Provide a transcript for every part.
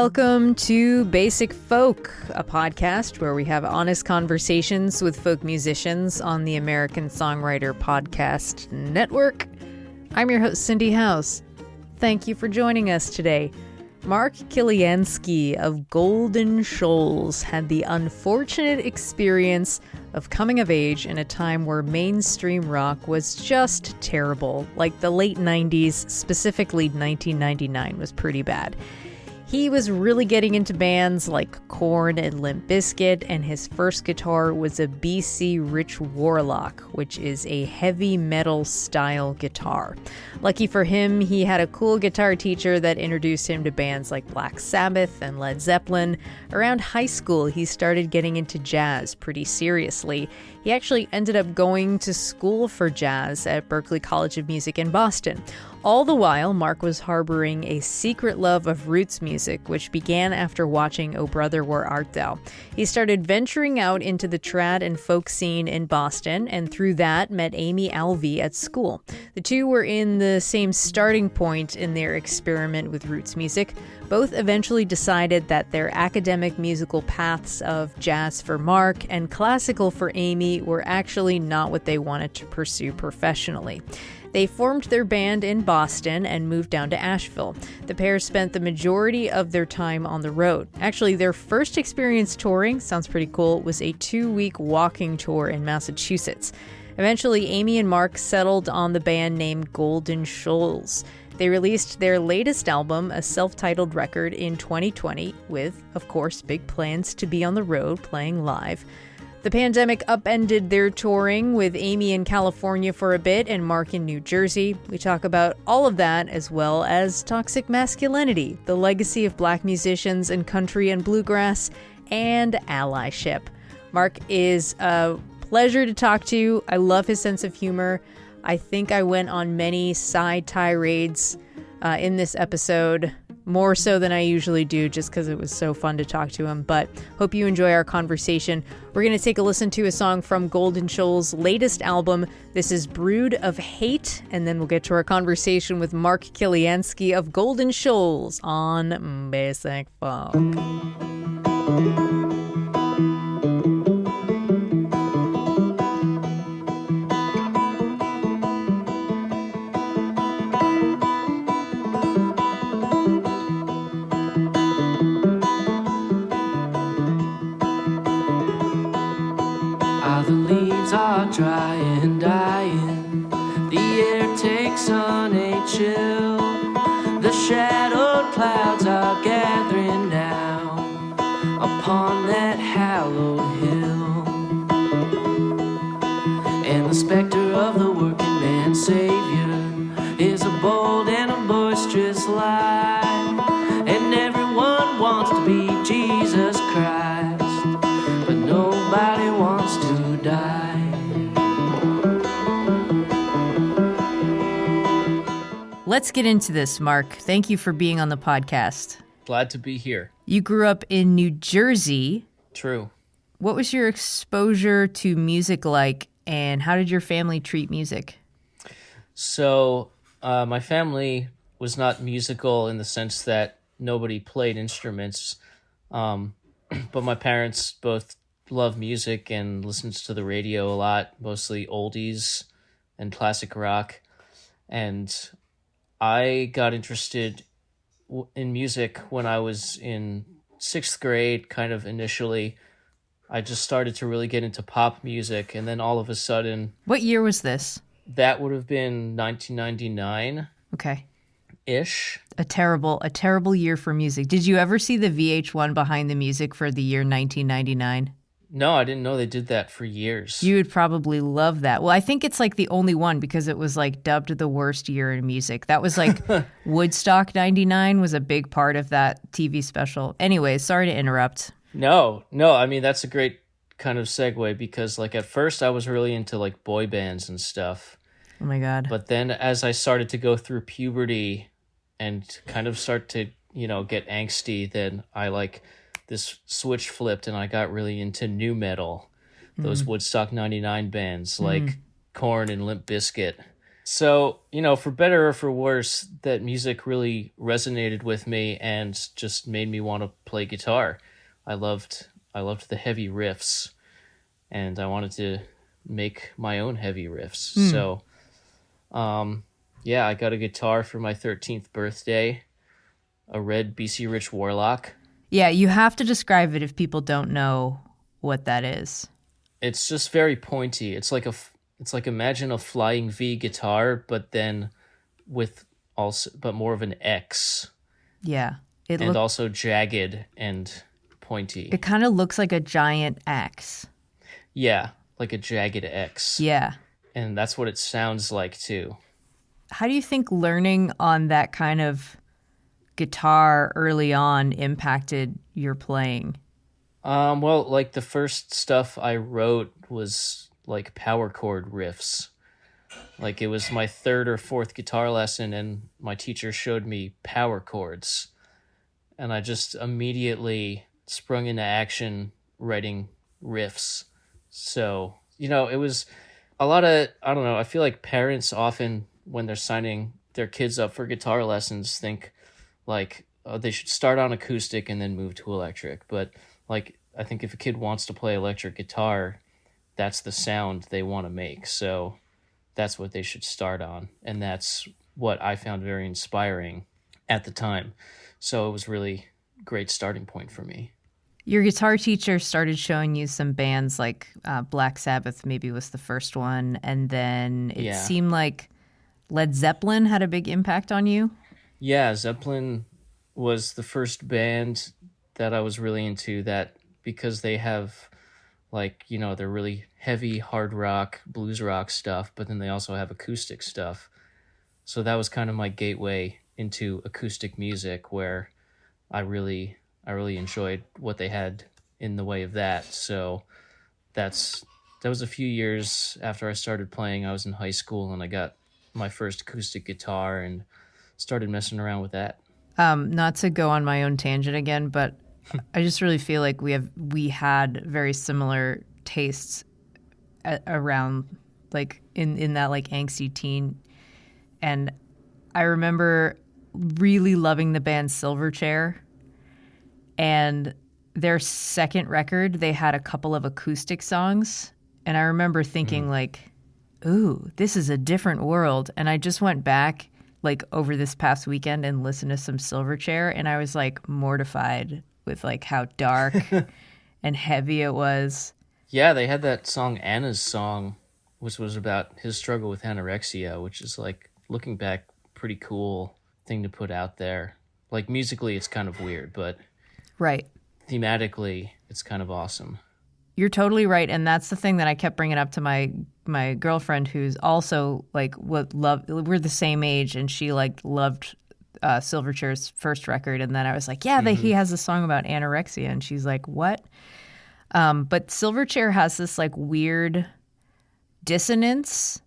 Welcome to Basic Folk, a podcast where we have honest conversations with folk musicians on the American Songwriter Podcast Network. I'm your host, Cindy House. Thank you for joining us today. Mark Kilianski of Golden Shoals had the unfortunate experience of coming of age in a time where mainstream rock was just terrible. Like the late 90s, specifically 1999, was pretty bad. He was really getting into bands like Korn and Limp Bizkit, and his first guitar was a BC Rich Warlock, which is a heavy metal style guitar. Lucky for him, he had a cool guitar teacher that introduced him to bands like Black Sabbath and Led Zeppelin. Around high school, he started getting into jazz pretty seriously. He actually ended up going to school for jazz at Berklee College of Music in Boston. All the while, Mark was harboring a secret love of roots music, which began after watching O Brother, Where Art Thou? He started venturing out into the trad and folk scene in Boston, and through that met Amy Alvey at school. The two were in the same starting point in their experiment with roots music. Both eventually decided that their academic musical paths of jazz for Mark and classical for Amy were actually not what they wanted to pursue professionally. They formed their band in Boston and moved down to Asheville. The pair spent the majority of their time on the road. Actually, their first experience touring, sounds pretty cool, was a 2-week walking tour in Massachusetts. Eventually, Amy and Mark settled on the band named Golden Shoals. They released their latest album, a self-titled record, in 2020 with, of course, big plans to be on the road playing live. The pandemic upended their touring, with Amy in California for a bit and Mark in New Jersey. We talk about all of that, as well as toxic masculinity, the legacy of black musicians in country and bluegrass, and allyship. Mark is a pleasure to talk to. I love his sense of humor. I think I went on many side tirades in this episode, more so than I usually do, just because it was so fun to talk to him. But hope you enjoy our conversation. We're going to take a listen to a song from Golden Shoals' latest album. This is Brood of Hate, and then we'll get to our conversation with Mark Kilianski of Golden Shoals on Basic Folk. Dry and dying, the air takes on a chill. The shadowed clouds are gathering now upon that hallowed hill, and the specter of the working man's savior is a bold and a boisterous lie, and everyone wants to be Jesus Christ, but nobody wants to die. Let's get into this, Mark. Thank you for being on the podcast. Glad to be here. You grew up in New Jersey. True. What was your exposure to music like, and how did your family treat music? So, my family was not musical in the sense that nobody played instruments, but my parents both love music and listens to the radio a lot, mostly oldies and classic rock, and I got interested in music when I was in 6th grade, kind of initially. I just started to really get into pop music, and then all of a sudden... What year was this? That would have been 1999. Okay. Ish. A terrible year for music. Did you ever see the VH1 Behind the Music for the year 1999? No, I didn't know they did that for years. You would probably love that. Well, I think it's like the only one because it was like dubbed the worst year in music. That was like Woodstock 99 was a big part of that TV special. Anyway, sorry to interrupt. No, I mean, that's a great kind of segue because like at first I was really into like boy bands and stuff. Oh my God. But then as I started to go through puberty and kind of start to, get angsty, then I this switch flipped and I got really into nu metal, those Woodstock 99 bands like Korn and Limp Bizkit. So, for better or for worse, that music really resonated with me and just made me want to play guitar. I loved the heavy riffs, and I wanted to make my own heavy riffs. So, yeah, I got a guitar for my 13th birthday, a red BC Rich Warlock. Yeah, you have to describe it if people don't know what that is. It's just very pointy. It's like imagine a flying V guitar, but then but more of an X. Yeah. Also jagged and pointy. It kind of looks like a giant X. Yeah, like a jagged X. Yeah. And that's what it sounds like too. How do you think learning on that kind of guitar early on impacted your playing? Well, like the first stuff I wrote was like power chord riffs. Like it was my third or fourth guitar lesson and my teacher showed me power chords. And I just immediately sprung into action writing riffs. So, it was a lot of, I don't know, I feel like parents often, when they're signing their kids up for guitar lessons, think like, oh, they should start on acoustic and then move to electric. But like, I think if a kid wants to play electric guitar, that's the sound they want to make. So that's what they should start on. And that's what I found very inspiring at the time. So it was really a great starting point for me. Your guitar teacher started showing you some bands like Black Sabbath maybe was the first one. And then it seemed like Led Zeppelin had a big impact on you. Yeah, Zeppelin was the first band that I was really into, that because they have like, they're really heavy hard rock, blues rock stuff, but then they also have acoustic stuff. So that was kind of my gateway into acoustic music, where I really enjoyed what they had in the way of that. So that was a few years after I started playing. I was in high school and I got my first acoustic guitar and started messing around with that. Not to go on my own tangent again, but I just really feel like we had very similar tastes around like in that like angsty teen. And I remember really loving the band Silverchair, and their second record, they had a couple of acoustic songs. And I remember thinking like, ooh, this is a different world. And I just went back like over this past weekend and listened to some Silverchair, and I was like mortified with like how dark and heavy it was. Yeah, they had that song, Anna's Song, which was about his struggle with anorexia, which is like, looking back, pretty cool thing to put out there. Like musically, it's kind of weird, but right, thematically, it's kind of awesome. You're totally right, and that's the thing that I kept bringing up to my girlfriend, who's also like we're the same age, and she like loved Silverchair's first record, and then I was like, yeah, he has a song about anorexia, and she's like, what? But Silverchair has this like weird dissonance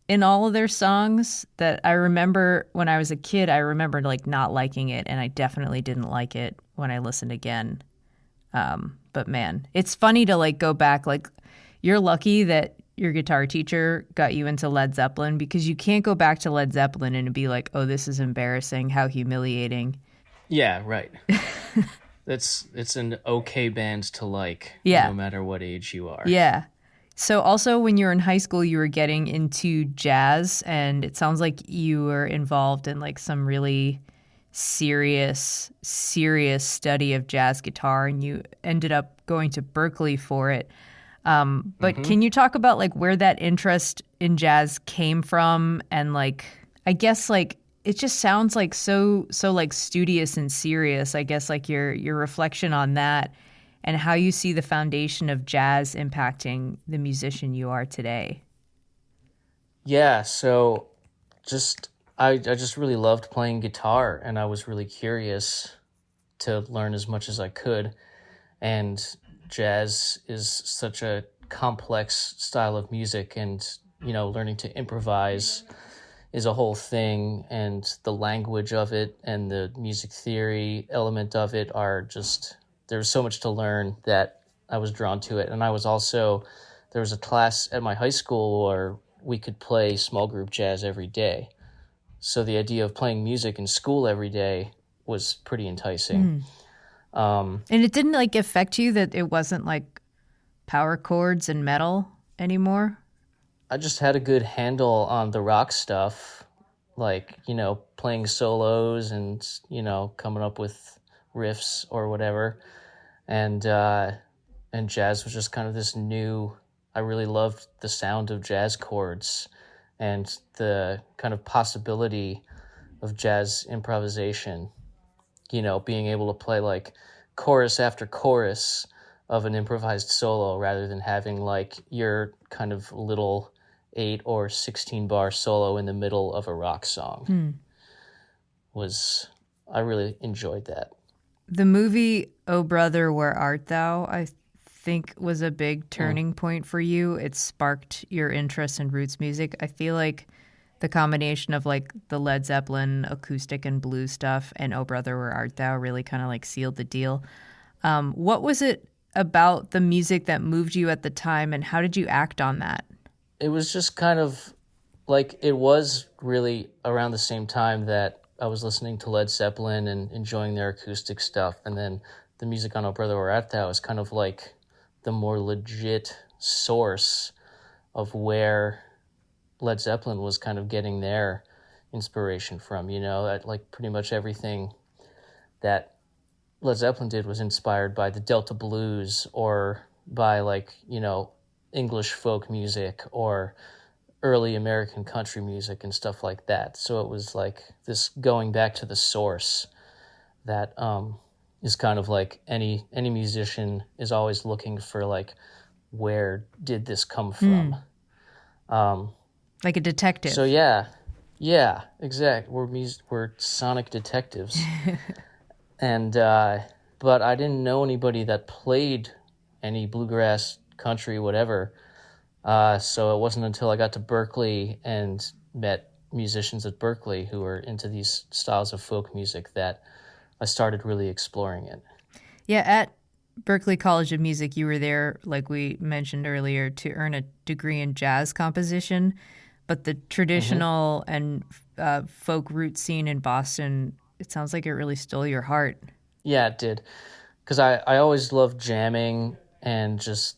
in all of their songs that I remember when I was a kid. I remember like not liking it, and I definitely didn't like it when I listened again. But man, it's funny to like go back. Like, you're lucky that your guitar teacher got you into Led Zeppelin, because you can't go back to Led Zeppelin and be like, oh, this is embarrassing. How humiliating. Yeah, right. It's an okay band to like, no matter what age you are. Yeah. So also when you were in high school, you were getting into jazz, and it sounds like you were involved in like some really serious study of jazz guitar, and you ended up going to Berkeley for it. But can you talk about like where that interest in jazz came from? And like, I guess like it just sounds like so like studious and serious. I guess like your reflection on that and how you see the foundation of jazz impacting the musician you are today. Yeah, so I just really loved playing guitar, and I was really curious to learn as much as I could. And jazz is such a complex style of music, and learning to improvise is a whole thing, and the language of it and the music theory element of it are just, there's so much to learn that I was drawn to it. And there was a class at my high school where we could play small group jazz every day. So the idea of playing music in school every day was pretty enticing. And it didn't like affect you that it wasn't like power chords and metal anymore? I just had a good handle on the rock stuff, like, playing solos and, coming up with riffs or whatever. And jazz was just kind of this new, I really loved the sound of jazz chords and the kind of possibility of jazz improvisation, being able to play like chorus after chorus of an improvised solo rather than having like your kind of little 8 or 16 bar solo in the middle of a rock song. I really enjoyed that. The movie Oh Brother, Where Art Thou, I think was a big turning point for you. It sparked your interest in roots music. I feel like the combination of like the Led Zeppelin acoustic and blues stuff and Oh Brother, Where Art Thou really kind of like sealed the deal. What was it about the music that moved you at the time, and how did you act on that? It was just kind of like, it was really around the same time that I was listening to Led Zeppelin and enjoying their acoustic stuff. And then the music on Oh Brother, Where Art Thou is kind of like the more legit source of where Led Zeppelin was kind of getting their inspiration from, like pretty much everything that Led Zeppelin did was inspired by the Delta blues or by like, English folk music or early American country music and stuff like that. So it was like this going back to the source that is kind of like any musician is always looking for, like, where did this come from? Like a detective. So yeah, exactly. We're sonic detectives. And but I didn't know anybody that played any bluegrass, country, whatever. So it wasn't until I got to Berkeley and met musicians at Berkeley who were into these styles of folk music that I started really exploring it. Yeah, at Berkeley College of Music, you were there, like we mentioned earlier, to earn a degree in jazz composition. But the traditional and folk root scene in Boston, it sounds like it really stole your heart. Yeah, it did. Because I always loved jamming and just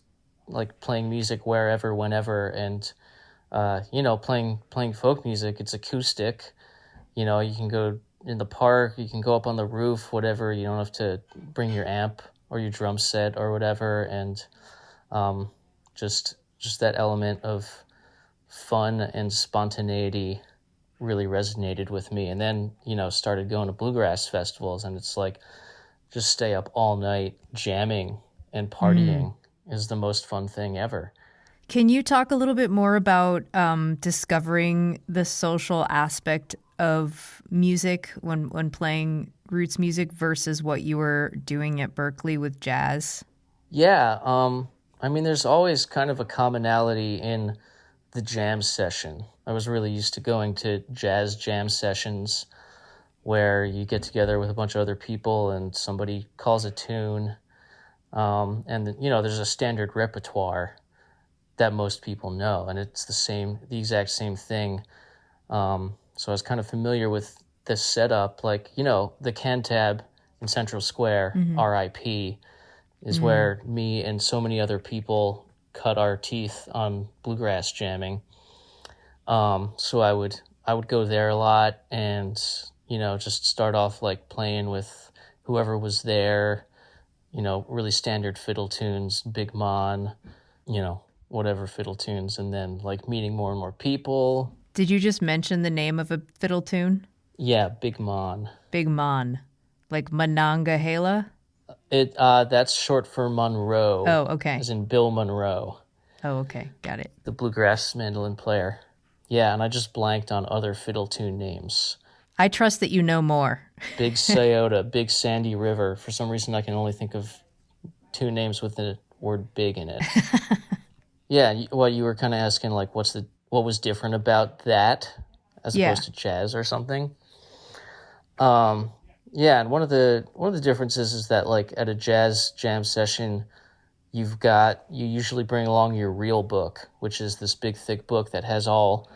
like playing music wherever, whenever, and playing folk music. It's acoustic. You can go in the park, you can go up on the roof, whatever. You don't have to bring your amp or your drum set or whatever, and just that element of fun and spontaneity really resonated with me. And then started going to bluegrass festivals, and it's like just stay up all night jamming and partying is the most fun thing ever. Can you talk a little bit more about discovering the social aspect of music when playing roots music versus what you were doing at Berkeley with jazz? Yeah, there's always kind of a commonality in the jam session. I was really used to going to jazz jam sessions where you get together with a bunch of other people and somebody calls a tune. And there's a standard repertoire that most people know, and it's the exact same thing. So I was kind of familiar with this setup, like, the Cantab in Central Square, RIP, is where me and so many other people cut our teeth on bluegrass jamming. So I would go there a lot and, just start off like playing with whoever was there, really standard fiddle tunes, Big Mon, whatever fiddle tunes, and then like meeting more and more people. Did you just mention the name of a fiddle tune? Yeah, Big Mon. Big Mon. Like Monongahela? That's short for Monroe. Oh, okay. As in Bill Monroe. Oh, okay. Got it. The bluegrass mandolin player. Yeah, and I just blanked on other fiddle tune names. I trust that you know more. Big Scioto, Big Sandy River. For some reason, I can only think of two names with the word big in it. Yeah, you were kind of asking, like, what was different about that as opposed to jazz or something? Yeah, and one of the differences is that, like, at a jazz jam session, you usually bring along your real book, which is this big thick book that has all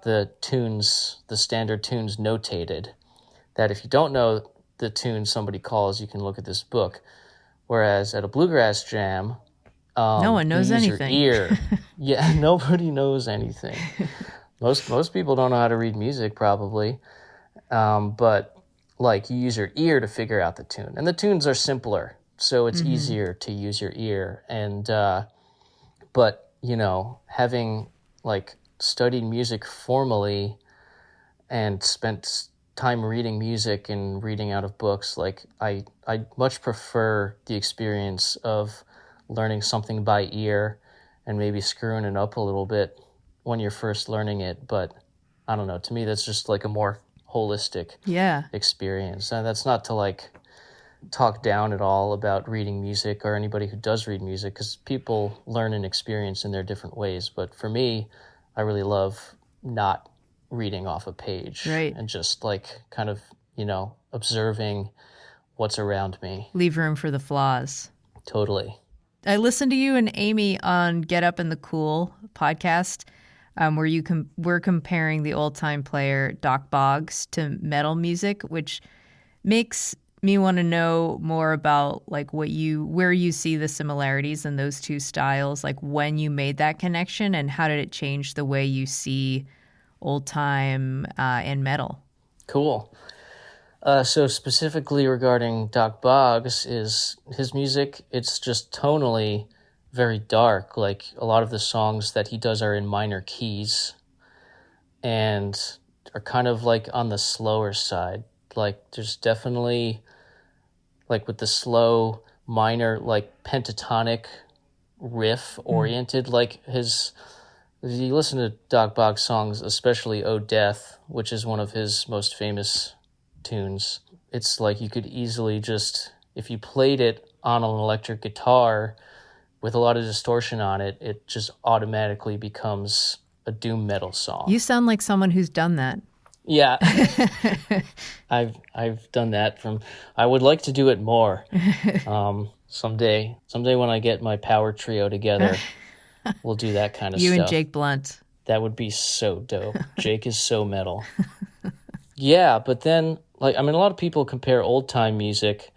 the tunes, the standard tunes notated, that if you don't know the tune somebody calls, you can look at this book. Whereas at a bluegrass jam, no one knows you use anything. your ear. Yeah, nobody knows anything. Most people don't know how to read music, probably. But like, you use your ear to figure out the tune. And the tunes are simpler, so it's easier to use your ear. And but, you know, having like studied music formally and spent time reading music and reading out of books, like I much prefer the experience of learning something by ear and maybe screwing it up a little bit when you're first learning it. But I don't know, to me that's just like a more holistic experience. And that's not to like talk down at all about reading music or anybody who does read music, because people learn and experience in their different ways. But for me, I really love not reading off a page and just like kind of, you know, observing what's around me. Leave room for the flaws. Totally. I listened to you and Amy on Get Up in the Cool podcast, where you were comparing the old time player Doc Boggs to metal music, which makes me want to know more about like where you see the similarities in those two styles, like when you made that connection and how did it change the way you see old time and metal. Cool. So specifically regarding Doc Boggs, is his music, it's just tonally very dark. Like a lot of the songs that he does are in minor keys and are kind of like on the slower side. Like there's definitely like with the slow minor, like pentatonic riff oriented, like his, if you listen to Doc Boggs songs, especially "Oh Death," which is one of his most famous tunes, it's like you could easily just, if you played it on an electric guitar with a lot of distortion on it, it just automatically becomes a doom metal song. You sound like someone who's done that. Yeah. I've done that I would like to do it more. Someday when I get my power trio together, we'll do that kind of stuff. You and Jake Blunt. That would be so dope. Jake is so metal. Yeah, but then, like, I mean, a lot of people compare old time music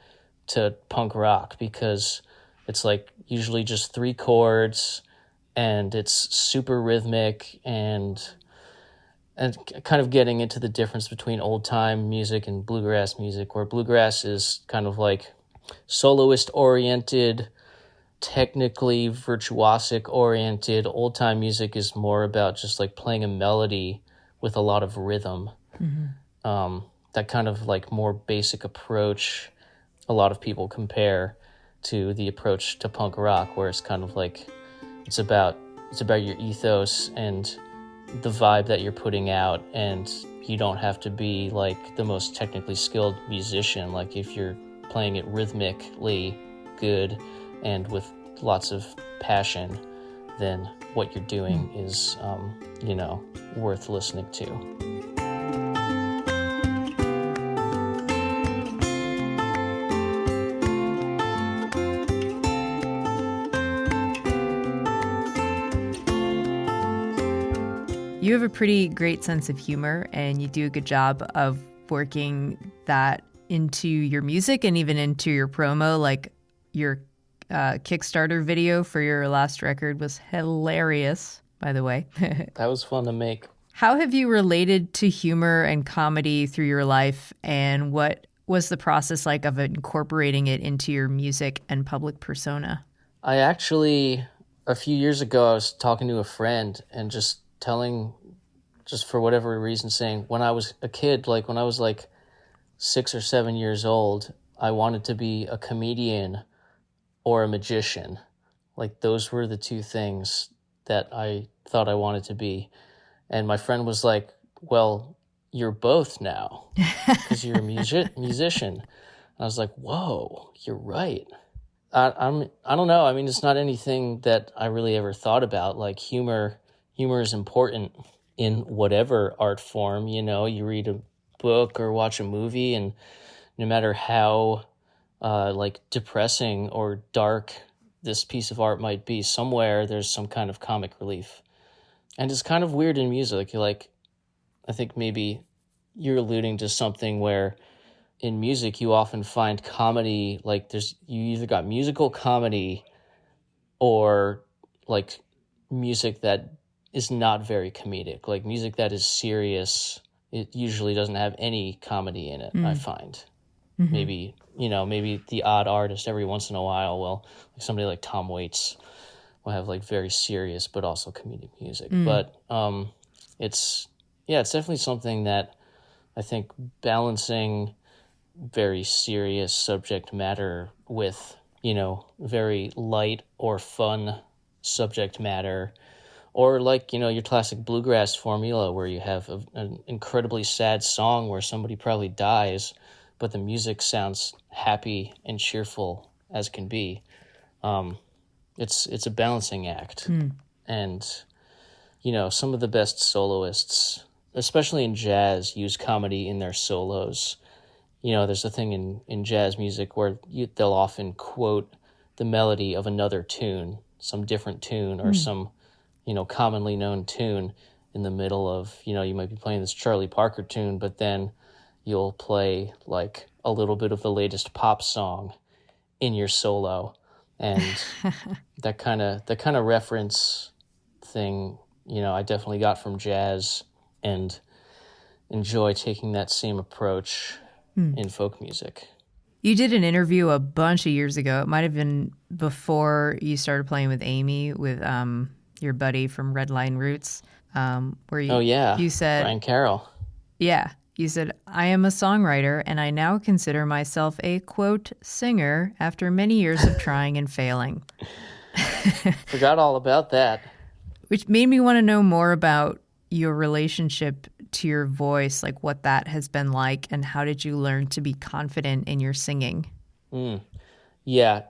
to punk rock because it's like usually just 3 chords and it's super rhythmic and kind of getting into the difference between old time music and bluegrass music, where bluegrass is kind of like soloist oriented, technically virtuosic oriented. Old time music is more about just like playing a melody with a lot of rhythm. That kind of like more basic approach a lot of people compare to the approach to punk rock, where it's kind of like it's about your ethos and the vibe that you're putting out, and you don't have to be like the most technically skilled musician. Like if you're playing it rhythmically good and with lots of passion, then what you're doing is worth listening to. You have a pretty great sense of humor, and you do a good job of working that into your music and even into your promo. Like your Kickstarter video for your last record was hilarious, by the way. That was fun to make. How have you related to humor and comedy through your life, and what was the process like of incorporating it into your music and public persona? I actually, a few years ago, I was talking to a friend and just for whatever reason, saying when I was a kid, like when I was like 6 or 7 years old, I wanted to be a comedian or a magician. Like those were the 2 things that I thought I wanted to be. And my friend was like, well, you're both now because you're a musician. And I was like, whoa, you're right. I don't know. I mean, it's not anything that I really ever thought about. Like humor is important in whatever art form. You know, you read a book or watch a movie, and no matter how like depressing or dark this piece of art might be, somewhere there's some kind of comic relief. And it's kind of weird in music. Like, I think maybe you're alluding to something where in music you often find comedy, like you either got musical comedy or like music that is not very comedic. Like music that is serious, it usually doesn't have any comedy in it, I find. Maybe, maybe the odd artist every once in a while will, like somebody like Tom Waits will have like very serious but also comedic music. But it's definitely something that I think balancing very serious subject matter with, very light or fun subject matter, or like, your classic bluegrass formula where you have an incredibly sad song where somebody probably dies, but the music sounds happy and cheerful as can be. It's a balancing act. And, some of the best soloists, especially in jazz, use comedy in their solos. There's a thing in jazz music where they'll often quote the melody of another tune, some different tune or some, commonly known tune in the middle of, you might be playing this Charlie Parker tune, but then you'll play like a little bit of the latest pop song in your solo. And that kind of reference thing, I definitely got from jazz and enjoy taking that same approach in folk music. You did an interview a bunch of years ago. It might have been before you started playing with Amy, with your buddy from Red Line Roots, where you said, Brian Carroll. Yeah. You said, I am a songwriter, and I now consider myself a, quote, singer after many years of trying and failing. Forgot all about that. Which made me want to know more about your relationship to your voice, like what that has been like, and how did you learn to be confident in your singing? Yeah,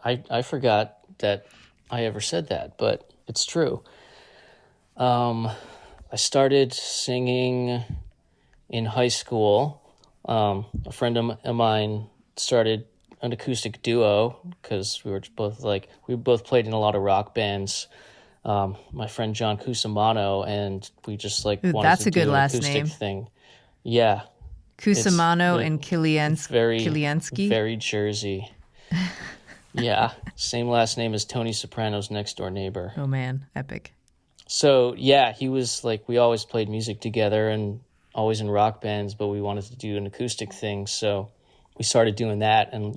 I forgot that I ever said that, but it's true. I started singing in high school. A friend of mine started an acoustic duo because we both played in a lot of rock bands. My friend John Cusimano, and we just wanted that's to a good do an last acoustic name. Thing. Yeah. Cusimano and Kilianski. Very Jersey. Yeah. Same last name as Tony Soprano's next door neighbor. Oh man, epic. So yeah, he was we always played music together and always in rock bands, but we wanted to do an acoustic thing. So we started doing that. And,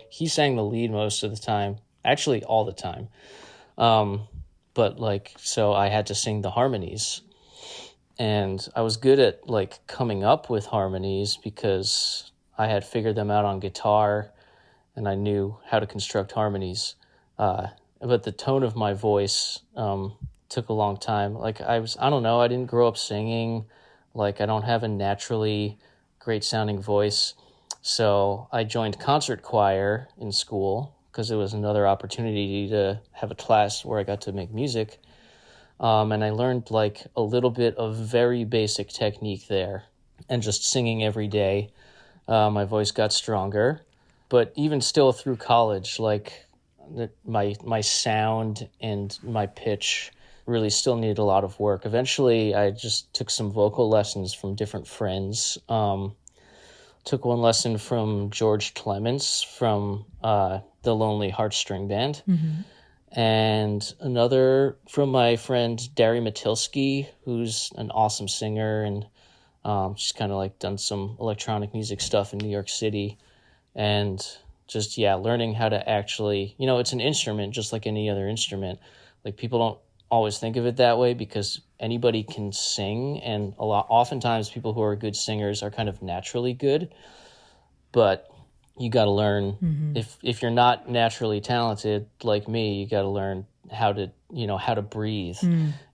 he sang the lead most of the time, actually all the time. But so I had to sing the harmonies, and I was good at coming up with harmonies because I had figured them out on guitar and I knew how to construct harmonies. But the tone of my voice, took a long time. I don't know, I didn't grow up singing. I don't have a naturally great sounding voice. So I joined concert choir in school because it was another opportunity to have a class where I got to make music. And I learned a little bit of very basic technique there, and just singing every day. My voice got stronger, but even still through college, my sound and my pitch really still needed a lot of work. Eventually, I just took some vocal lessons from different friends. Took one lesson from George Clements from the Lonely Hearts String Band, and another from my friend Dari Matilski, who's an awesome singer, and she's kind of done some electronic music stuff in New York City, and just learning how to actually, it's an instrument just like any other instrument. People don't always think of it that way because anybody can sing, and oftentimes people who are good singers are kind of naturally good, but you got to learn, if you're not naturally talented like me, you got to learn how to breathe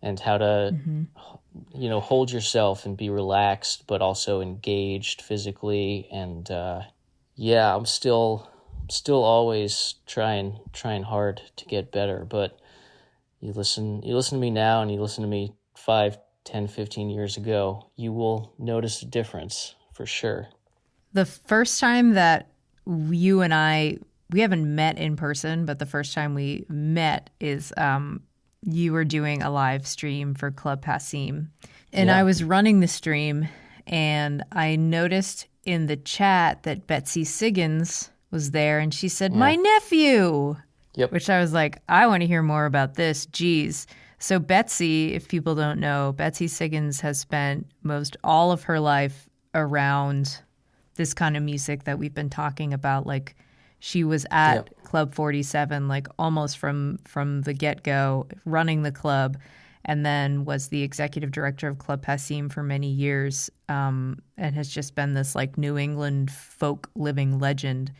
and how to hold yourself and be relaxed but also engaged physically. And I'm still always trying hard to get better, but you listen to me now and you listen to me 5, 10, 15 years ago, you will notice a difference for sure. The first time that you and I we haven't met in person, but the first time we met is you were doing a live stream for Club Passim. And I was running the stream, and I noticed in the chat that Betsy Siggins was there, and she said, my nephew, which I was like, I want to hear more about this. Geez. So Betsy, if people don't know, Betsy Siggins has spent most all of her life around this kind of music that we've been talking about. Like, she was at Club 47, like almost from the get-go, running the club, and then was the executive director of Club Passim for many years, and has just been this like New England folk living legend.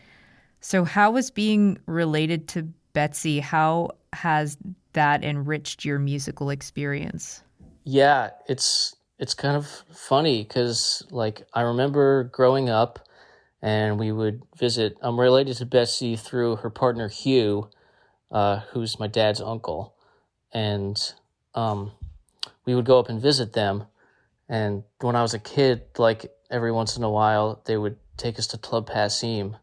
So how was being related to Betsy, how has that enriched your musical experience? Yeah, it's kind of funny because like I remember growing up and we would visit. I'm related to Betsy through her partner Hugh, who's my dad's uncle, and we would go up and visit them. And when I was a kid, like every once in a while, they would take us to Club Passim,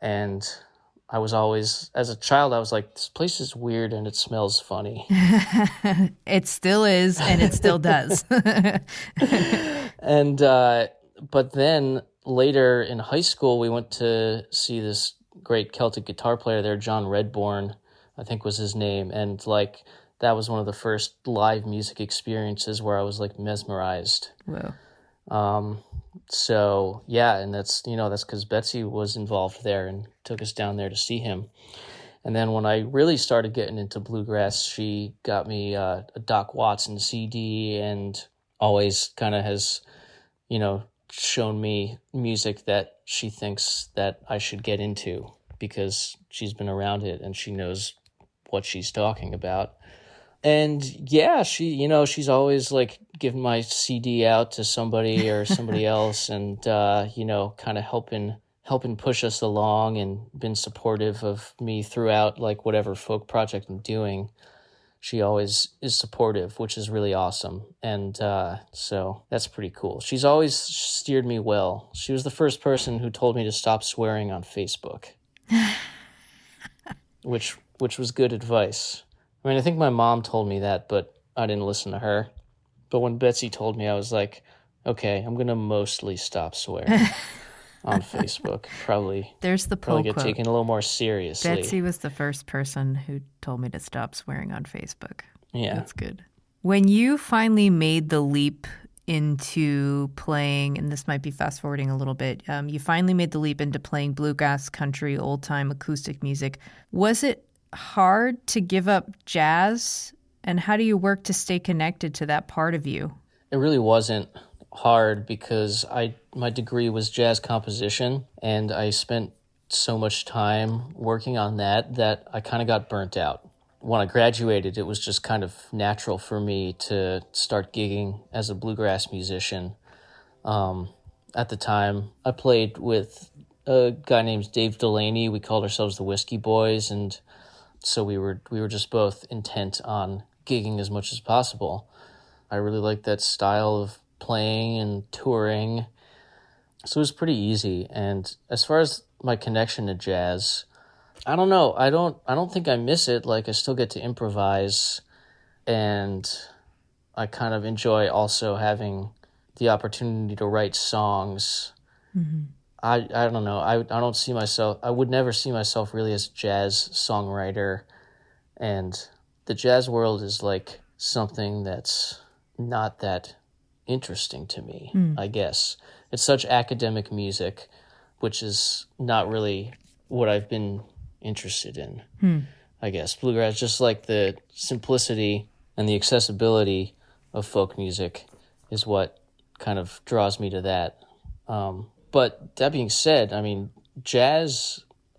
and I was always, as a child, I was like, this place is weird and it smells funny. It still is, and it still does. And but then later in high school, we went to see this great Celtic guitar player there, John Redbourne, I think was his name. And like, that was one of the first live music experiences where I was like mesmerized. Wow. So yeah, and that's because Betsy was involved there and took us down there to see him. And then when I really started getting into bluegrass, she got me a Doc Watson CD, and always kind of has, shown me music that she thinks that I should get into because she's been around it and she knows what she's talking about. And yeah, she's always like giving my CD out to somebody or somebody else, and kind of helping push us along and been supportive of me throughout like whatever folk project I'm doing. She always is supportive, which is really awesome. And so that's pretty cool. She's always steered me well. She was the first person who told me to stop swearing on Facebook, which was good advice. I mean, I think my mom told me that, but I didn't listen to her. But when Betsy told me, I was like, okay, I'm going to mostly stop swearing on Facebook. Probably get taken a little more seriously. Betsy was the first person who told me to stop swearing on Facebook. Yeah. That's good. When you finally made the leap into playing, and this might be fast forwarding a little bit, you finally made the leap into playing bluegrass, country, old time acoustic music. Was it hard to give up jazz, and how do you work to stay connected to that part of you? It really wasn't hard because my degree was jazz composition, and I spent so much time working on that I kind of got burnt out. When I graduated, it was just kind of natural for me to start gigging as a bluegrass musician. At the time, I played with a guy named Dave Delaney. We called ourselves the Whiskey Boys, and so we were just both intent on gigging as much as possible. I really liked that style of playing and touring, so it was pretty easy. And as far as my connection to jazz, I don't know. I don't think I miss it. Like, I still get to improvise, and I kind of enjoy also having the opportunity to write songs. Mm-hmm. I don't know. I would never see myself really as a jazz songwriter. And the jazz world is like something that's not that interesting to me, I guess. It's such academic music, which is not really what I've been interested in, I guess. Bluegrass, just like the simplicity and the accessibility of folk music is what kind of draws me to that. But that being said, I mean,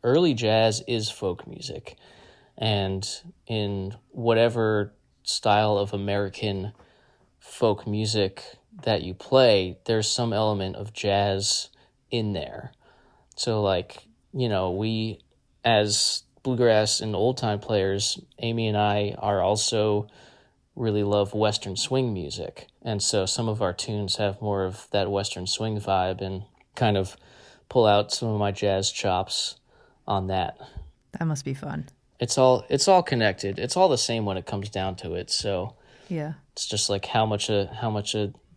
early jazz is folk music. And in whatever style of American folk music that you play, there's some element of jazz in there. So like, we as bluegrass and old time players, Amy and I are also really love Western swing music. And so some of our tunes have more of that Western swing vibe, and kind of pull out some of my jazz chops on that. That must be fun. It's all connected. It's all the same when it comes down to it. So Yeah. it's just like how much of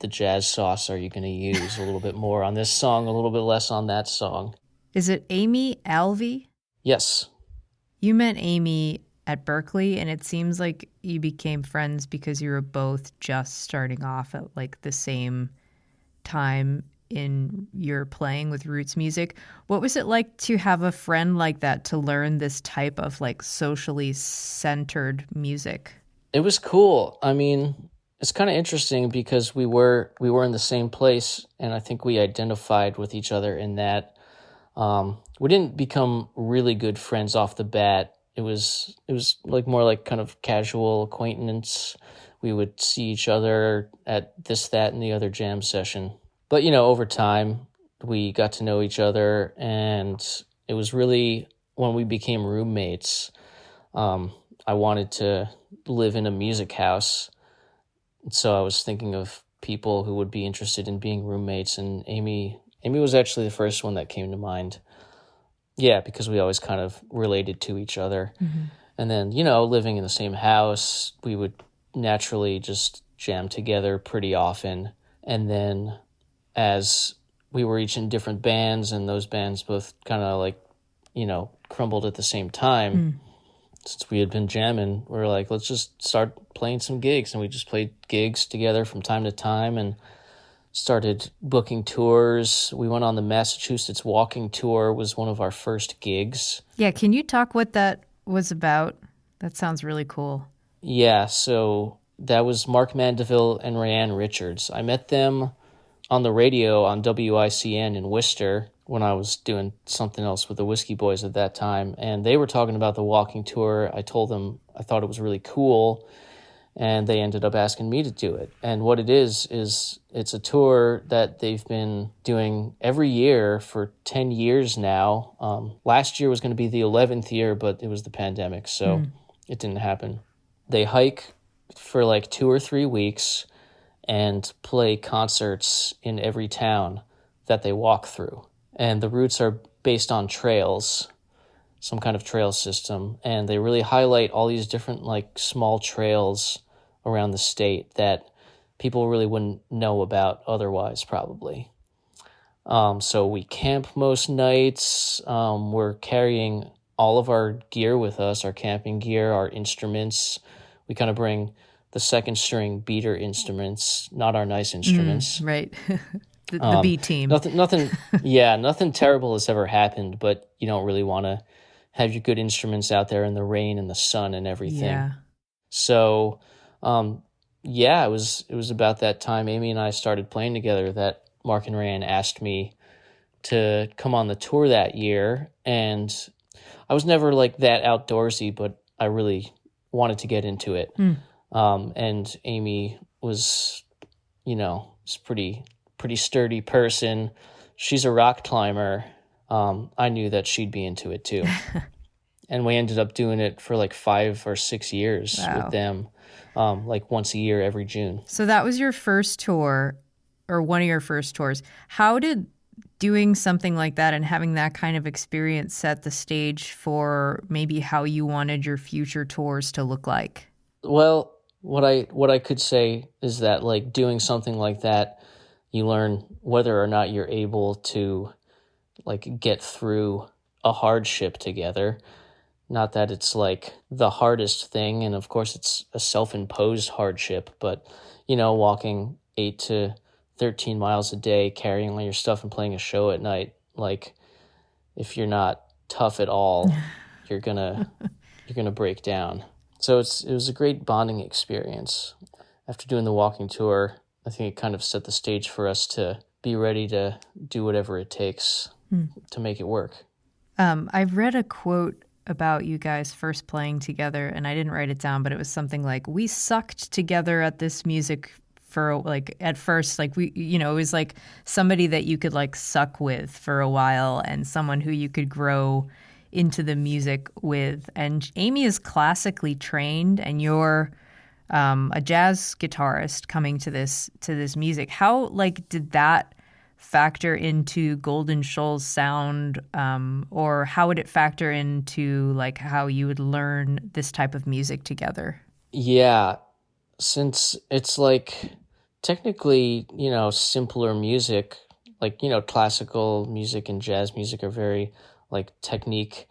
the jazz sauce are you going to use? A little bit more on this song, a little bit less on that song. Is it Amy Alvey? Yes. You met Amy at Berkeley, and it seems like you became friends because you were both just starting off at like the same time in your playing with roots music. What was it like to have a friend like that, to learn this type of like socially centered music? It was cool. I mean, it's kind of interesting because we were in the same place, and I think we identified with each other in that. We didn't become really good friends off the bat. It was like more like kind of casual acquaintance. We would see each other at this, that, and the other jam session. But, over time, we got to know each other, and it was really when we became roommates. I wanted to live in a music house, so I was thinking of people who would be interested in being roommates, and Amy was actually the first one that came to mind. Yeah, because we always kind of related to each other. Mm-hmm. And then, living in the same house, we would naturally just jam together pretty often. And then as we were each in different bands, and those bands both kind of like, crumbled at the same time, since we had been jamming, we were like, let's just start playing some gigs. And we just played gigs together from time to time and started booking tours. We went on the Massachusetts walking tour, was one of our first gigs. Yeah, can you talk what that was about? That sounds really cool. Yeah, so that was Mark Mandeville and Rayanne Richards. I met them on the radio on WICN in Worcester when I was doing something else with the Whiskey Boys at that time, and they were talking about the walking tour. I told them I thought it was really cool, and they ended up asking me to do it. And what it is it's a tour that they've been doing every year for 10 years now. Last year was going to be the 11th year, but it was the pandemic, so it didn't happen. They hike for like 2 or 3 weeks and play concerts in every town that they walk through. And the routes are based on trails, some kind of trail system, and they really highlight all these different like small trails around the state that people really wouldn't know about otherwise, probably. So we camp most nights. We're carrying all of our gear with us, our camping gear, our instruments. We kind of bring the second string beater instruments, not our nice instruments. Right. the B team. Nothing terrible has ever happened, but you don't really want to have your good instruments out there in the rain and the sun and everything. Yeah. So, it was about that time Amy and I started playing together that Mark and Rayanne asked me to come on the tour that year. And I was never like that outdoorsy, but I really wanted to get into it. And Amy was, was pretty sturdy person. She's a rock climber. I knew that she'd be into it too. And we ended up doing it for like 5 or 6 years with them, like once a year every June. So that was your first tour, or one of your first tours. How did doing something like that and having that kind of experience set the stage for maybe how you wanted your future tours to look like? Well, what I could say is that like doing something like that, you learn whether or not you're able to like get through a hardship together. Not that it's like the hardest thing, and of course it's a self-imposed hardship, but walking 8 to 13 miles a day, carrying all your stuff and playing a show at night, like if you're not tough at all, you're gonna break down. So it was a great bonding experience. After doing the walking tour, I think it kind of set the stage for us to be ready to do whatever it takes to make it work. I've read a quote about you guys first playing together, and I didn't write it down, but it was something like, we sucked together at this music for like, at first, like we, it was like somebody that you could like suck with for a while and someone who you could grow into the music with. And Amy is classically trained, and you're a jazz guitarist coming to this music. How like did that factor into Golden Shoals sound, or how would it factor into like how you would learn this type of music together? Yeah, since it's like technically, simpler music, like, classical music and jazz music are very like technique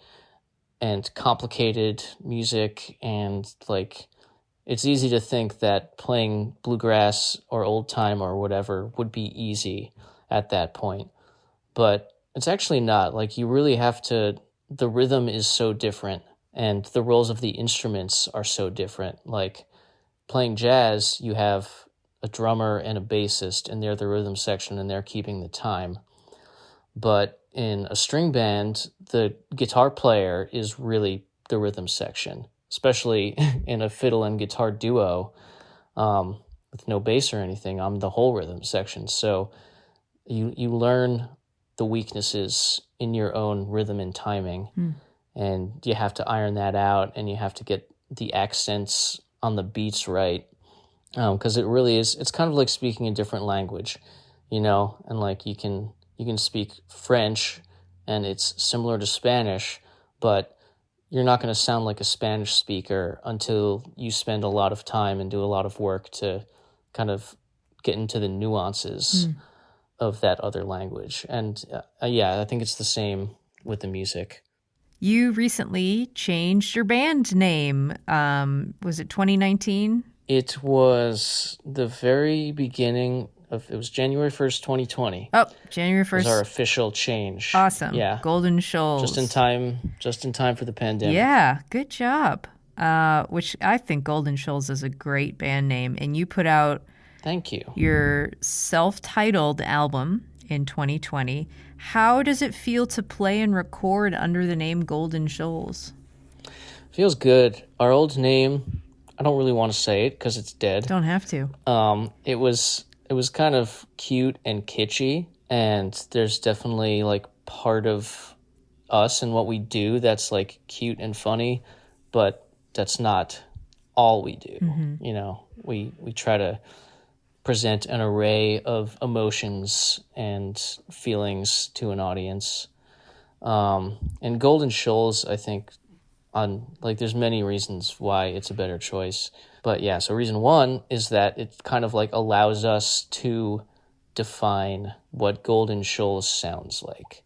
and complicated music, and like it's easy to think that playing bluegrass or old time or whatever would be easy at that point. But it's actually not. Like you really have to, the rhythm is so different and the roles of the instruments are so different. Like playing jazz, you have a drummer and a bassist and they're the rhythm section and they're keeping the time. But in a string band, the guitar player is really the rhythm section, especially in a fiddle and guitar duo with no bass or anything. I'm the whole rhythm section. So you learn the weaknesses in your own rhythm and timing, and you have to iron that out, and you have to get the accents on the beats right, because it really is, it's kind of like speaking a different language, and like you can speak French and it's similar to Spanish, but you're not going to sound like a Spanish speaker until you spend a lot of time and do a lot of work to kind of get into the nuances of that other language. And I think it's the same with the music. You recently changed your band name. Was it 2019? It was the very beginning of, it was January 1st, 2020. Oh, January 1st. Was our official change. Awesome. Yeah. Golden Shoals. Just in time for the pandemic. Yeah, good job. Which I think Golden Shoals is a great band name. And you put out Thank you. your self-titled album in 2020. How does it feel to play and record under the name Golden Shoals? Feels good. Our old name, I don't really want to say it because it's dead. Don't have to. It was kind of cute and kitschy, and there's definitely like part of us and what we do that's like cute and funny, but that's not all we do. We try to present an array of emotions and feelings to an audience. And Golden Shoals, I think, there's many reasons why it's a better choice. But yeah, so reason one is that it kind of like allows us to define what Golden Shoals sounds like.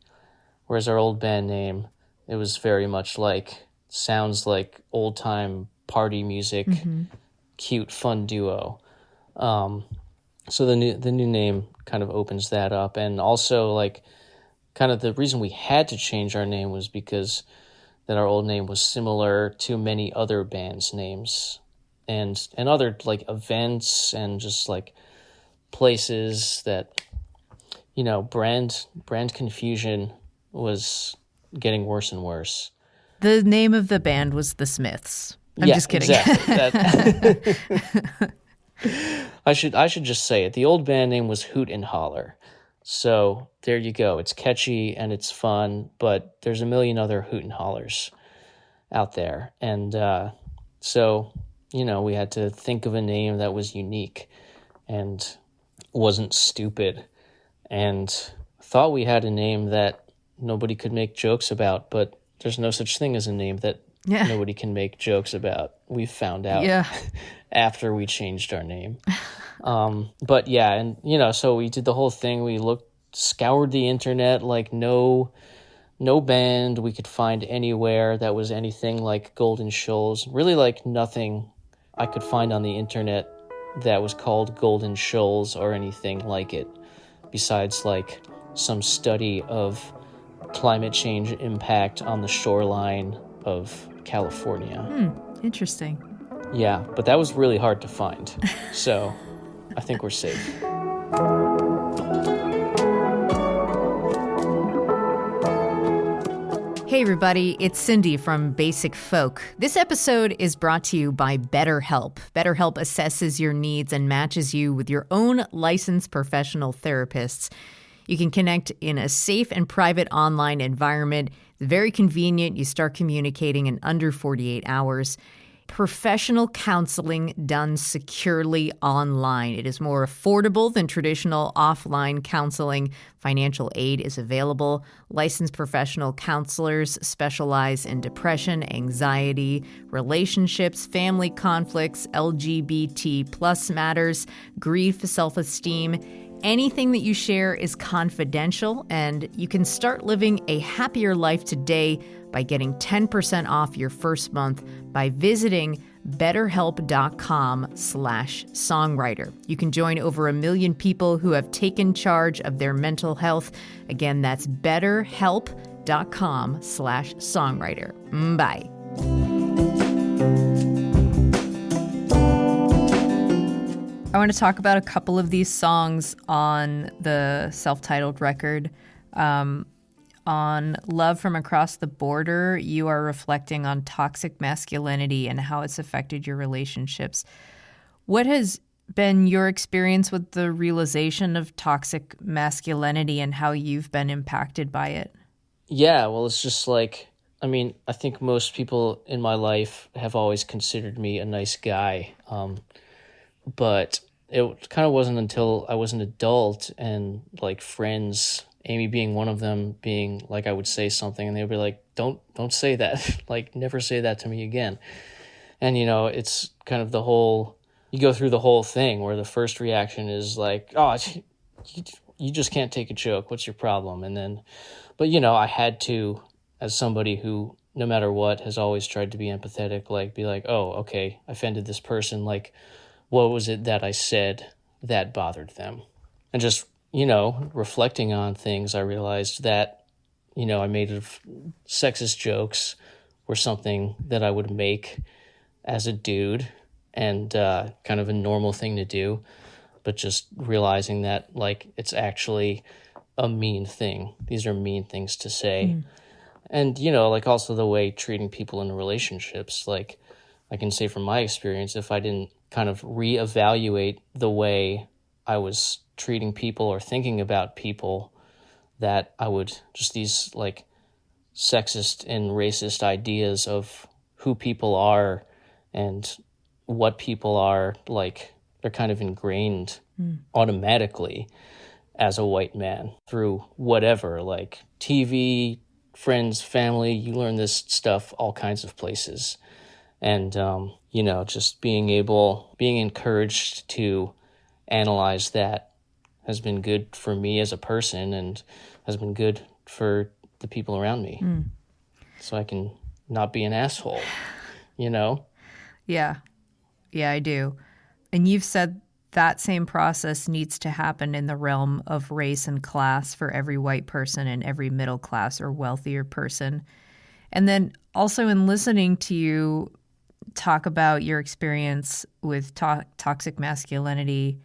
Whereas our old band name, it was very much like, sounds like old time party music, cute, fun duo. So the new name kind of opens that up. And also like kind of the reason we had to change our name was because that our old name was similar to many other bands' names and other like events and just like places that, brand confusion was getting worse and worse. The name of the band was The Smiths. I'm just kidding. Exactly. I should just say it. The old band name was Hoot and Holler. So there you go. It's catchy and it's fun, but there's a million other Hoot and Hollers out there. And so, we had to think of a name that was unique and wasn't stupid, and thought we had a name that nobody could make jokes about, but there's no such thing as a name that nobody can make jokes about. We found out after we changed our name. But yeah, and so we did the whole thing. We scoured the internet, like no band we could find anywhere that was anything like Golden Shoals. Really like nothing I could find on the internet that was called Golden Shoals or anything like it, besides like some study of climate change impact on the shoreline of California. Interesting. Yeah, but that was really hard to find. So I think we're safe. Hey everybody, it's Cindy from Basic Folk. This episode is brought to you by BetterHelp. BetterHelp assesses your needs and matches you with your own licensed professional therapists. You can connect in a safe and private online environment. It's very convenient. You start communicating in under 48 hours. professional counseling done securely online. It is more affordable than traditional offline counseling. Financial aid is available. Licensed professional counselors specialize in depression, anxiety, relationships, family conflicts, LGBT plus matters, grief, self-esteem. Anything that you share is confidential, and you can start living a happier life today by getting 10% off your first month by visiting betterhelp.com/songwriter. You can join over 1 million people who have taken charge of their mental health. Again, that's betterhelp.com/songwriter. Bye. I want to talk about a couple of these songs on the self-titled record. On Love from Across the Border, you are reflecting on toxic masculinity and how it's affected your relationships. What has been your experience with the realization of toxic masculinity and how you've been impacted by it? Yeah, well, it's just like, I mean, I think most people in my life have always considered me a nice guy. But it kind of wasn't until I was an adult and like friends, Amy being one of them, being like, I would say something and they'd be like, don't say that. Like, never say that to me again. And, it's kind of you go through the whole thing where the first reaction is like, oh, you just can't take a joke. What's your problem? And then, but, I had to, as somebody who, no matter what, has always tried to be empathetic, like be like, oh, okay, I offended this person. Like, what was it that I said that bothered them? And just, reflecting on things, I realized that, I made sexist jokes were something that I would make as a dude and kind of a normal thing to do, but just realizing that, like, it's actually a mean thing. These are mean things to say. Mm. And, like also the way treating people in relationships, like I can say from my experience, if I didn't kind of reevaluate the way I was treating people or thinking about people, that I would just these like sexist and racist ideas of who people are and what people are, like they're kind of ingrained automatically as a white man through whatever, like TV, friends, family. You learn this stuff all kinds of places. And, just being encouraged to analyze that has been good for me as a person and has been good for the people around me. So I can not be an asshole, Yeah. Yeah, I do. And you've said that same process needs to happen in the realm of race and class for every white person and every middle class or wealthier person. And then also in listening to you talk about your experience with toxic masculinity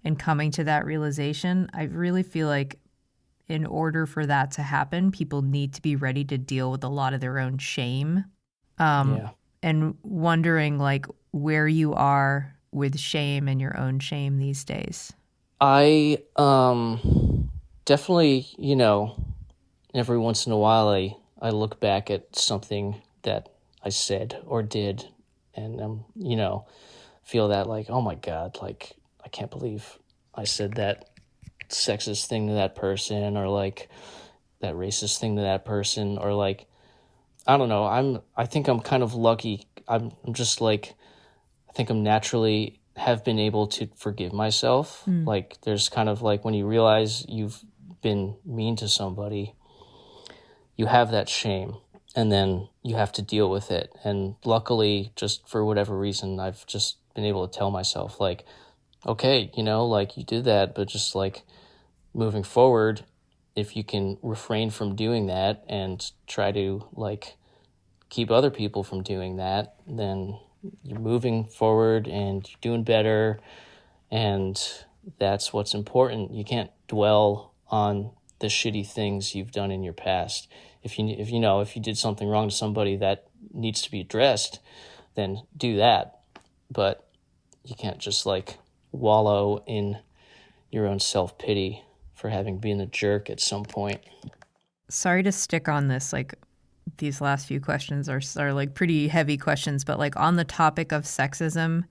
and coming to that realization, I really feel like in order for that to happen, people need to be ready to deal with a lot of their own shame. And wondering like where you are with shame and your own shame these days. I definitely, every once in a while I look back at something that I said or did and, feel that like, oh my God, like, I can't believe I said that sexist thing to that person or like that racist thing to that person or like, I don't know. I think I'm kind of lucky. I'm just like, I think I'm naturally have been able to forgive myself. Like there's kind of like when you realize you've been mean to somebody, you have that shame and then you have to deal with it. And luckily, just for whatever reason, I've just been able to tell myself like, okay, like you did that, but just like moving forward, if you can refrain from doing that and try to like keep other people from doing that, then you're moving forward and you're doing better. And that's what's important. You can't dwell on the shitty things you've done in your past. If you did something wrong to somebody that needs to be addressed, then do that. But you can't just like wallow in your own self-pity for having been a jerk at some point. Sorry to stick on this like these last few questions are like pretty heavy questions, but like on the topic of sexism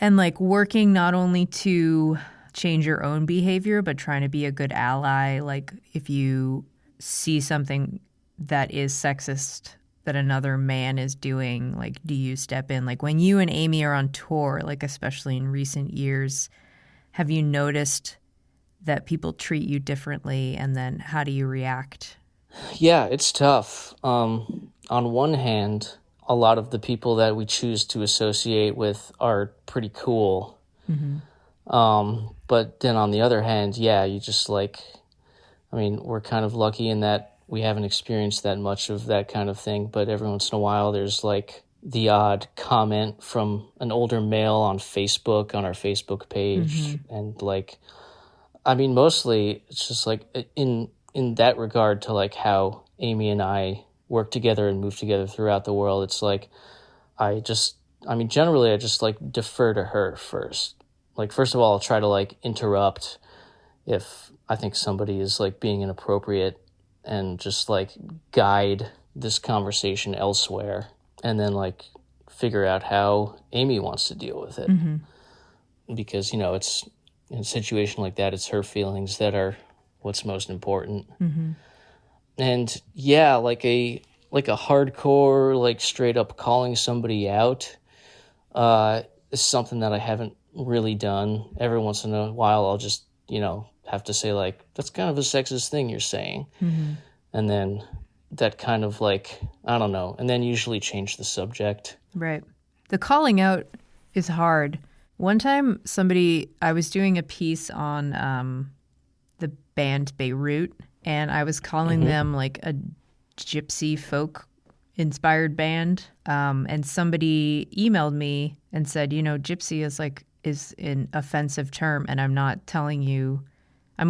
and like working not only to change your own behavior, but trying to be a good ally. Like if you see something that is sexist that another man is doing, like, do you step in? Like when you and Amy are on tour, like especially in recent years, have you noticed that people treat you differently, and then how do you react? Yeah, it's tough. On one hand, a lot of the people that we choose to associate with are pretty cool. But then on the other hand, yeah, you just like, I mean, we're kind of lucky in that we haven't experienced that much of that kind of thing, but every once in a while there's like the odd comment from an older male on Facebook, on our Facebook page, and like, I mean, mostly it's just like in that regard to like how Amy and I work together and move together throughout the world. It's like generally I just like defer to her first. Like, first of all, I'll try to like interrupt if I think somebody is like being inappropriate and just like guide this conversation elsewhere, and then like figure out how Amy wants to deal with it. Because, you know, it's in a situation like that, it's her feelings that are what's most important. And yeah, like a hardcore, like straight up calling somebody out is something that I haven't really done. Every once in a while, I'll just, you know, have to say like, that's kind of a sexist thing you're saying. And then that kind of like, I don't know, and then usually change the subject. Right. The calling out is hard. One time I was doing a piece on the band Beirut, and I was calling them like a gypsy folk inspired band. And somebody emailed me and said, you know, gypsy is an offensive term, and I'm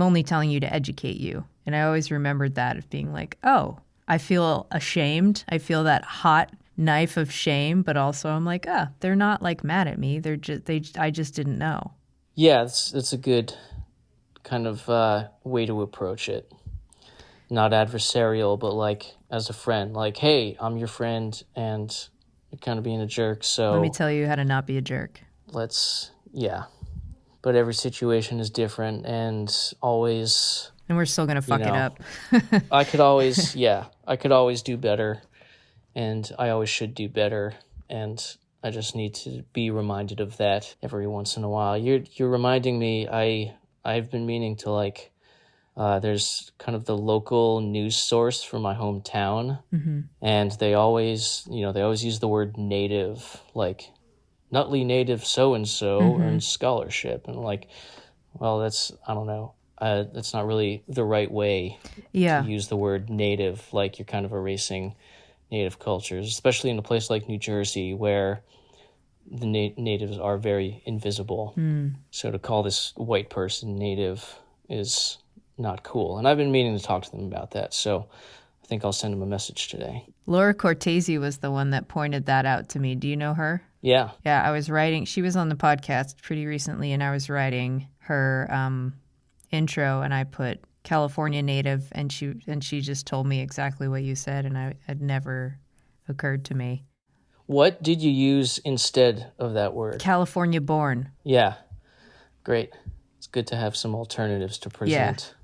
only telling you to educate you. And I always remembered that of being like, oh, I feel ashamed. I feel that hot knife of shame, but also I'm like, they're not like mad at me. I just didn't know. Yeah, it's a good kind of way to approach it. Not adversarial, but like as a friend. Like, hey, I'm your friend, and you're kind of being a jerk, so let me tell you how to not be a jerk. Yeah. But every situation is different, and always... And we're still going to fuck it up. I could always do better, and I always should do better, and I just need to be reminded of that every once in a while. You're reminding me, I've been meaning to like, there's kind of the local news source for my hometown, and they always use the word native, like Nutley native so-and-so earns scholarship, and like, well, that's, I don't know. That's not really the right way to use the word native, like you're kind of erasing native cultures, especially in a place like New Jersey where the natives are very invisible. So to call this white person native is not cool. And I've been meaning to talk to them about that, so I think I'll send them a message today. Laura Cortese was the one that pointed that out to me. Do you know her? Yeah. Yeah, she was on the podcast pretty recently, and I was writing her intro, and I put California native, and she just told me exactly what you said, and it had never occurred to me. What did you use instead of that word? California born. Yeah, great. It's good to have some alternatives to present.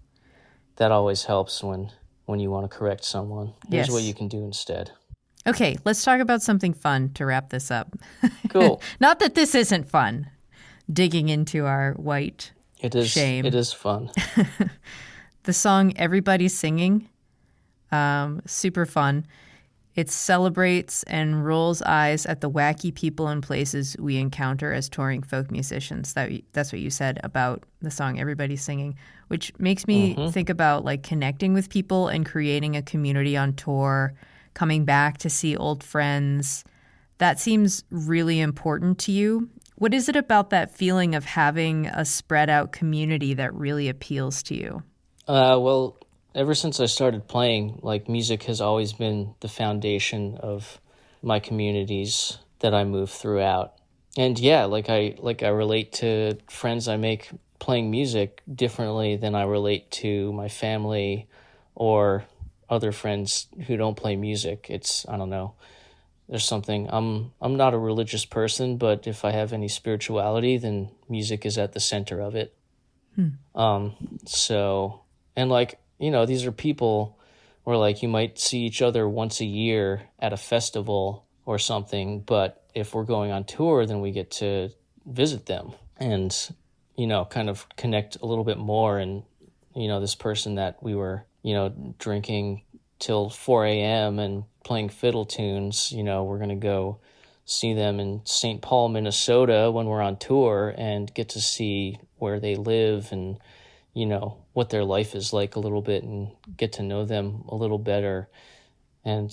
That always helps when you want to correct someone. Here's what you can do instead. Okay, let's talk about something fun to wrap this up. Cool. Not that this isn't fun, digging into our white shame. It is fun. The song Everybody's Singing, super fun. It celebrates and rolls eyes at the wacky people and places we encounter as touring folk musicians. That's what you said about the song Everybody's Singing, which makes me think about like connecting with people and creating a community on tour, coming back to see old friends. That seems really important to you. What is it about that feeling of having a spread out community that really appeals to you? Well, ever since I started playing, like, music has always been the foundation of my communities that I move throughout. And yeah, I relate to friends I make playing music differently than I relate to my family or other friends who don't play music. I don't know. There's something. I'm not a religious person, but if I have any spirituality, then music is at the center of it. So, and like, these are people where like you might see each other once a year at a festival or something, but if we're going on tour, then we get to visit them and, kind of connect a little bit more. And, this person that we were, drinking till 4 a.m. and playing fiddle tunes, we're going to go see them in St. Paul, Minnesota when we're on tour and get to see where they live and, what their life is like a little bit and get to know them a little better. And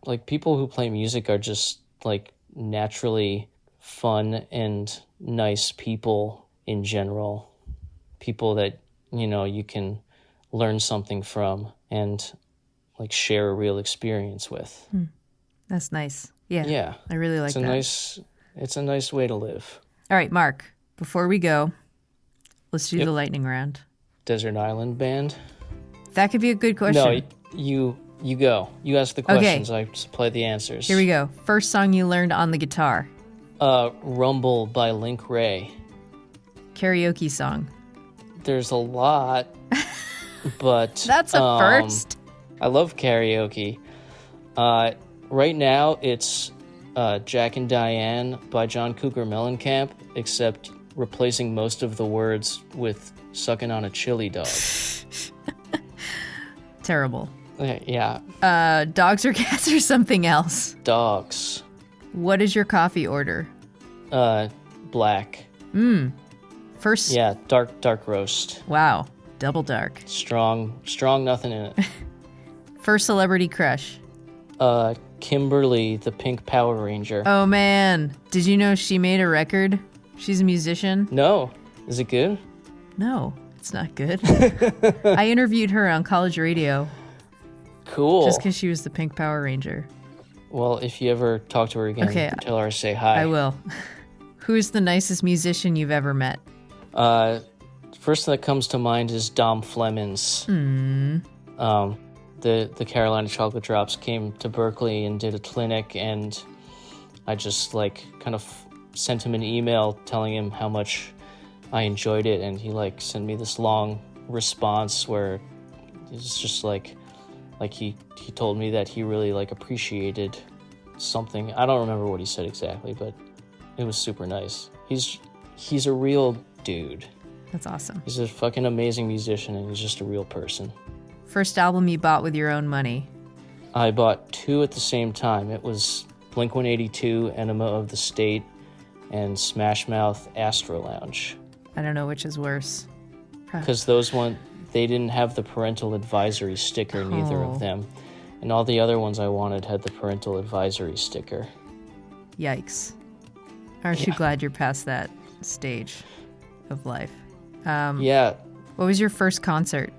like people who play music are just like naturally fun and nice people in general. People that, you can learn something from and like share a real experience with. That's nice. Yeah. Yeah. I really like that. It's a nice way to live. All right, Mark, before we go, let's do the lightning round. Desert Island Band? That could be a good question. No, you go. You ask the questions. Okay. I supply the answers. Here we go. First song you learned on the guitar. Rumble by Link Ray. Karaoke song. There's a lot, but... That's a first. I love karaoke. Right now, it's Jack and Diane by John Cougar Mellencamp, except replacing most of the words with sucking on a chili dog. Terrible. Yeah. Dogs or cats or something else? Dogs. What is your coffee order? Black. First. Yeah, dark roast. Wow. Double dark. Strong, nothing in it. First celebrity crush? Kimberly, the Pink Power Ranger. Oh, man. Did you know she made a record? She's a musician. No. Is it good? No, it's not good. I interviewed her on college radio. Cool. Just because she was the Pink Power Ranger. Well, if you ever talk to her again, tell her I say hi. I will. Who's the nicest musician you've ever met? First thing that comes to mind is Dom Flemons. The Carolina Chocolate Drops came to Berkeley and did a clinic, and I just like kind of sent him an email telling him how much I enjoyed it, and he like sent me this long response where it's just like he told me that he really like appreciated something. I don't remember what he said exactly, but it was super nice. He's a real dude. That's awesome. He's a fucking amazing musician, and he's just a real person. First album you bought with your own money? I bought two at the same time. It was Blink-182, Enema of the State, and Smash Mouth, Astro Lounge. I don't know which is worse. Because they didn't have the parental advisory sticker, neither of them. And all the other ones I wanted had the parental advisory sticker. Yikes. Aren't you glad you're past that stage of life? Yeah. What was your first concert?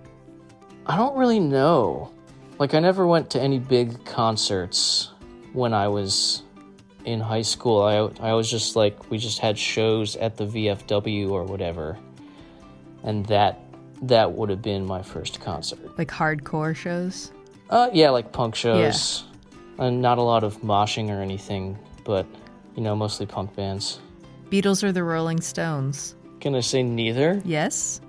I don't really know. Like, I never went to any big concerts when I was in high school. I was just like, we just had shows at the VFW or whatever. And that would have been my first concert. Like hardcore shows? Yeah, like punk shows. Yeah. And not a lot of moshing or anything, but, mostly punk bands. Beatles or the Rolling Stones? Can I say neither? Yes.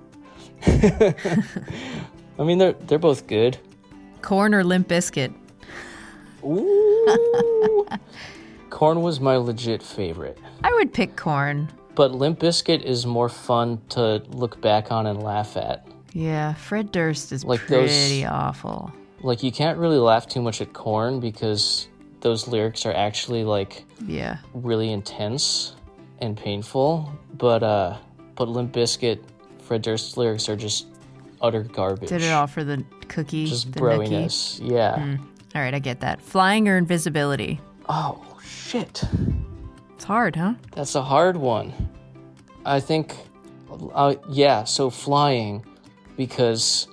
I mean, they're both good. Korn or Limp Bizkit? Ooh. Korn was my legit favorite. I would pick Korn. But Limp Bizkit is more fun to look back on and laugh at. Yeah, Fred Durst is like pretty awful. Like, you can't really laugh too much at Korn because those lyrics are actually, like, really intense and painful. But Limp Bizkit, Fred Durst's lyrics are just utter garbage. Did it all for the cookie? Just broiness. Yeah. All right, I get that. Flying or invisibility? Oh, shit. It's hard, huh? That's a hard one. I think, so flying, because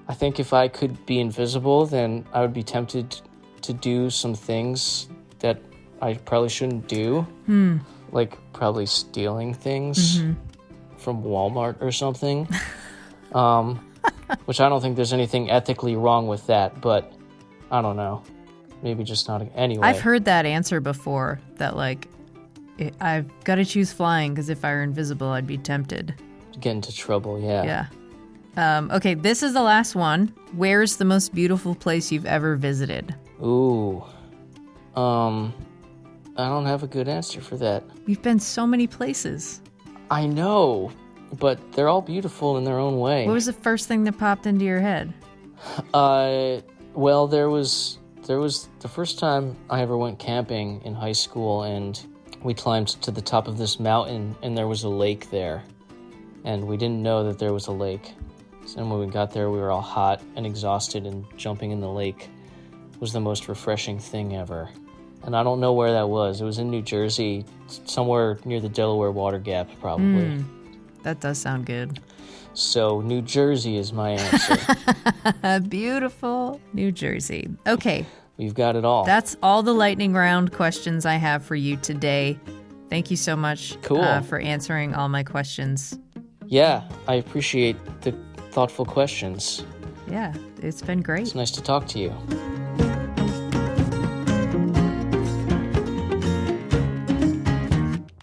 I think if I could be invisible, then I would be tempted to do some things that I probably shouldn't do. Like probably stealing things from Walmart or something. Which I don't think there's anything ethically wrong with that, but I don't know. Maybe just not. Anyway. I've heard that answer before, that like, I've got to choose flying because if I were invisible, I'd be tempted. Get into trouble, yeah. Yeah. Okay, this is the last one. Where's the most beautiful place you've ever visited? Ooh. I don't have a good answer for that. We've been so many places. I know, but they're all beautiful in their own way. What was the first thing that popped into your head? Well, there was the first time I ever went camping in high school, and we climbed to the top of this mountain, and there was a lake there. And we didn't know that there was a lake. And when we got there, we were all hot and exhausted, and jumping in the lake was the most refreshing thing ever. And I don't know where that was. It was in New Jersey, somewhere near the Delaware Water Gap, probably. That does sound good. So New Jersey is my answer. Beautiful New Jersey. Okay. We've got it all. That's all the lightning round questions I have for you today. Thank you so much for answering all my questions. Yeah, I appreciate the thoughtful questions. Yeah, it's been great. It's nice to talk to you.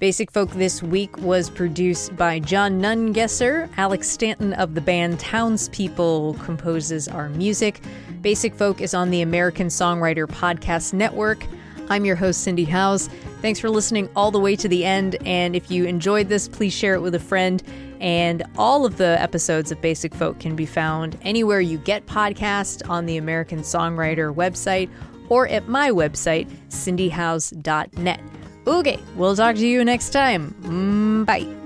Basic Folk this week was produced by John Nungesser. Alex Stanton of the band Townspeople composes our music. Basic Folk is on the American Songwriter Podcast Network. I'm your host, Cindy Howes. Thanks for listening all the way to the end. And if you enjoyed this, please share it with a friend. And all of the episodes of Basic Folk can be found anywhere you get podcasts, on the American Songwriter website, or at my website, cindyhowes.net. Okay, we'll talk to you next time. Bye.